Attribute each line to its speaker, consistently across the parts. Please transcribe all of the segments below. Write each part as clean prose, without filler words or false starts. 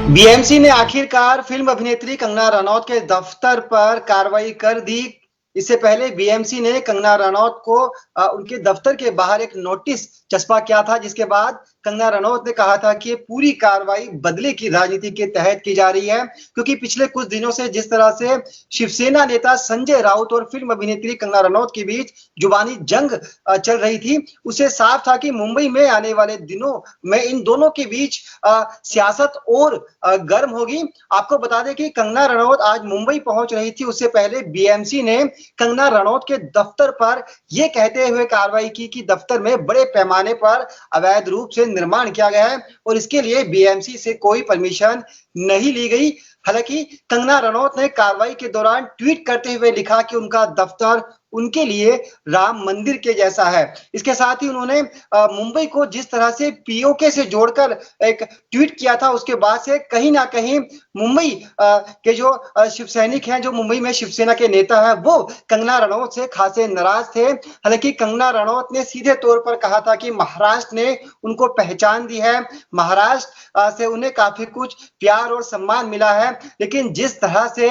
Speaker 1: BMC ने आखिरकार film अभिनेत्री कंगना रनौत के दफ्तर पर कार्रवाई कर दी। इससे पहले बीएमसी ने कंगना रनौत को उनके दफ्तर के बाहर एक नोटिस चस्पा किया था, जिसके बाद कंगना रनौत ने कहा था कि ये पूरी कार्रवाई बदले की राजनीति के तहत की जा रही है, क्योंकि पिछले कुछ दिनों से जिस तरह से शिवसेना नेता संजय राउत और फिल्म अभिनेत्री कंगना रनौत के बीच जुबानी जंग चल रही थी, उससे साफ था कि मुंबई में आने वाले दिनों में इन दोनों के बीच सियासत और गर्म होगी। आपको बता दें कि कंगना रनौत आज मुंबई पहुंच रही थी, उससे पहले बीएमसी ने कंगना रनौत के दफ्तर पर यह कहते हुए कार्रवाई की कि दफ्तर में बड़े पैमाने पर अवैध रूप से निर्माण किया गया है और इसके लिए बीएमसी से कोई परमिशन नहीं ली गई। हालांकि कंगना रनौत ने कार्रवाई के दौरान ट्वीट करते हुए लिखा कि उनका दफ्तर उनके लिए राम मंदिर के जैसा है। इसके साथ ही उन्होंने मुंबई को जिस तरह से पीओके से जोड़कर एक ट्वीट किया था, उसके बाद से कहीं ना कहीं मुंबई के जो शिव सैनिक हैं, जो मुंबई में शिवसेना के नेता हैं, वो कंगना रनौत से खासे नाराज थे। हालांकि कंगना रनौत ने सीधे तौर पर कहा था कि महाराष्ट्र ने उनको पहचान दी है, महाराष्ट्र से उन्हें काफी कुछ प्यार और सम्मान मिला है, लेकिन जिस तरह से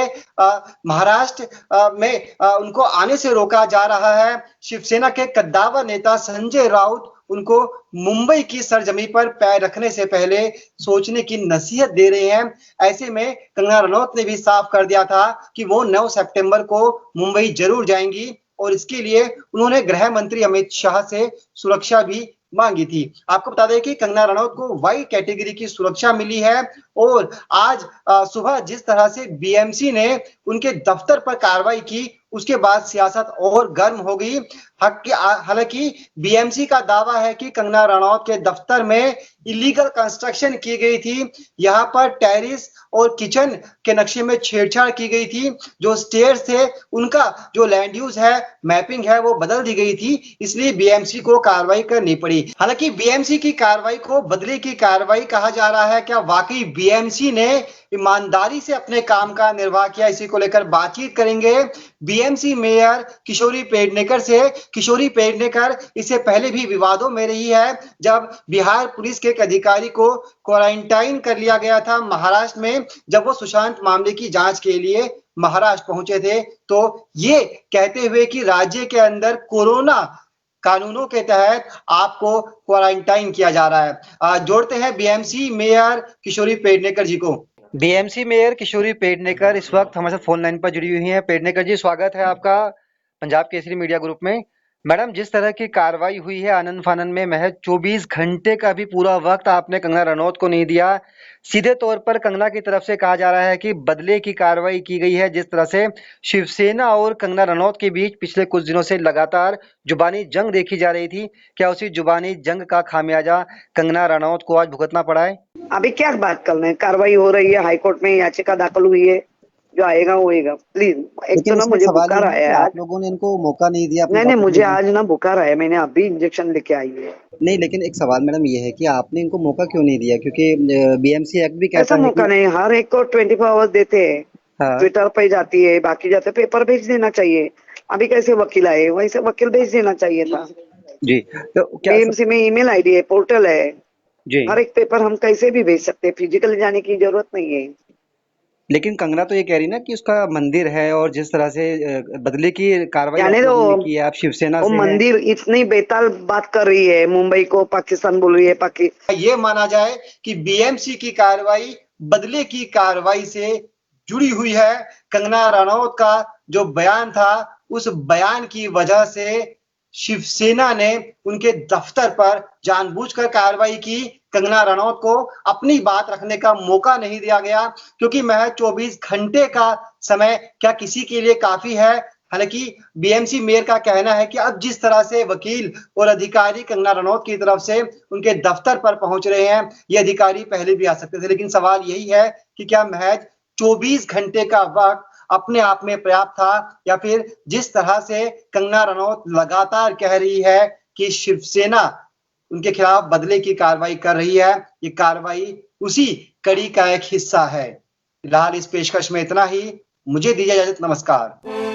Speaker 1: महाराष्ट्र में उनको आने से रोका जा रहा है, शिवसेना के कद्दावर नेता संजय राउत उनको मुंबई की सरजमी पर पैर रखने से पहले सोचने की नसीहत दे रहे हैं। ऐसे में कंगना रनौत ने भी साफ कर दिया था कि वो 9 सितंबर को मुंबई जरूर जाएंगी और इसके लिए उन्होंने गृह मंत्री अमित शाह से सुरक्षा भी मांगी थी। आपको बता दें कि कंगना रनौत को वाई कैटेगरी की सुरक्षा मिली है और आज सुबह जिस तरह से बीएमसी ने उनके दफ्तर पर कार्रवाई की, उसके बाद सियासत और गर्म हो गई। हालांकि बीएमसी का दावा है कि कंगना रनौत के दफ्तर में इलीगल कंस्ट्रक्शन की गई थी, यहां पर टेरिस और किचन के नक्शे में छेड़छाड़ की गई थी, जो स्टेयर्स थे उनका जो लैंड यूज है, मैपिंग है, वो बदल दी गई थी, इसलिए बीएमसी को कार्रवाई करनी पड़ी। हालांकि बीएमसी की कार्रवाई को बदले की कार्रवाई कहा जा रहा है। क्या वाकई बीएमसी ने ईमानदारी से अपने काम का निर्वाह किया? इसी को लेकर बातचीत करेंगे बीएमसी मेयर किशोरी पेडनेकर से। किशोरी पेडनेकर इससे पहले भी विवादों में रही है, जब बिहार पुलिस के एक अधिकारी को क्वारंटाइन कर लिया गया था महाराष्ट्र में, जब वो सुशांत मामले की जांच के लिए महाराष्ट्र पहुंचे थे, तो ये कहते हुए कि राज्य के अंदर कोरोना कानूनों के तहत आपको क्वारंटाइन किया जा रहा है। जोड़ते हैं बीएमसी मेयर किशोरी पेडनेकर जी को। बीएमसी मेयर किशोरी पेडनेकर इस वक्त हमारे साथ फोन लाइन पर जुड़ी हुई हैं। पेडनेकर जी, स्वागत है आपका पंजाब केसरी मीडिया ग्रुप में। मैडम, जिस तरह की कार्रवाई हुई है आनन फानन में, महज 24 घंटे का भी पूरा वक्त आपने कंगना रनौत को नहीं दिया। सीधे तौर पर कंगना की तरफ से कहा जा रहा है कि बदले की कार्रवाई की गई है। जिस तरह से शिवसेना और कंगना रनौत के बीच पिछले कुछ दिनों से लगातार जुबानी जंग देखी जा रही थी, क्या उसी जुबानी जंग का खामियाजा कंगना रनौत को आज भुगतना पड़ा है?
Speaker 2: अभी क्या बात कर रहे हैं, कार्रवाई हो रही है, हाईकोर्ट में याचिका दाखिल हुई है, जो आएगा वो आएगा। प्लीज, एक तो ना मुझे बुखार आया है,
Speaker 1: आप लोगों ने इनको मौका नहीं दिया।
Speaker 2: नहीं, मुझे आज ना बुखार आया, मैंने अभी इंजेक्शन लेके आई है।
Speaker 1: नहीं, लेकिन एक सवाल मैडम ये है कि आपने इनको मौका क्यों नहीं दिया? क्योंकि बीएमसी एक्ट भी कहता
Speaker 2: ऐसा
Speaker 1: है
Speaker 2: मौका नहीं, हर एक को 24 आवर्स देते हैं।
Speaker 1: हाँ।
Speaker 2: ट्विटर पे जाती है, बाकी जाते पेपर भेज देना चाहिए। अभी कैसे वकील आए, वैसे वकील भेज देना चाहिए था
Speaker 1: जी। तो क्या
Speaker 2: बीएमसी में ईमेल आईडी है, पोर्टल है
Speaker 1: जी।
Speaker 2: हर एक पेपर हम कैसे भी भेज सकते हैं, फिजिकली जाने की जरूरत नहीं है।
Speaker 1: लेकिन कंगना तो ये कह रही ना कि उसका मंदिर है और जिस तरह से बदले की कार्रवाई
Speaker 2: जाने
Speaker 1: आप
Speaker 2: दो,
Speaker 1: लोगों ने की है, आप शिवसेना
Speaker 2: वो
Speaker 1: से
Speaker 2: मंदिर इतनी बेताल बात कर रही है, मुंबई को पाकिस्तान बोल रही है।
Speaker 1: ये माना जाए कि बीएमसी की कार्रवाई बदले की कार्रवाई से जुड़ी हुई है। कंगना रनौत का जो बयान था, उस बयान की वजह से शिवसेना ने उनके दफ्तर पर जानबूझकर कार्रवाई की। कंगना रनौत को अपनी बात रखने का मौका नहीं दिया गया, क्योंकि महज 24 घंटे का समय क्या किसी के लिए काफी है? हालांकि बीएमसी मेयर का कहना है कि अब जिस तरह से वकील और अधिकारी कंगना रनौत की तरफ से उनके दफ्तर पर पहुंच रहे हैं, ये अधिकारी पहले भी आ सकते थे, लेकिन सवाल यही है कि क्या महज 24 घंटे का वक्त अपने आप में पर्याप्त था, या फिर जिस तरह से कंगना रनौत लगातार कह रही है कि शिवसेना उनके खिलाफ बदले की कार्रवाई कर रही है, ये कार्रवाई उसी कड़ी का एक हिस्सा है। फिलहाल इस पेशकश में इतना ही। मुझे दीजिए इजाजत। नमस्कार।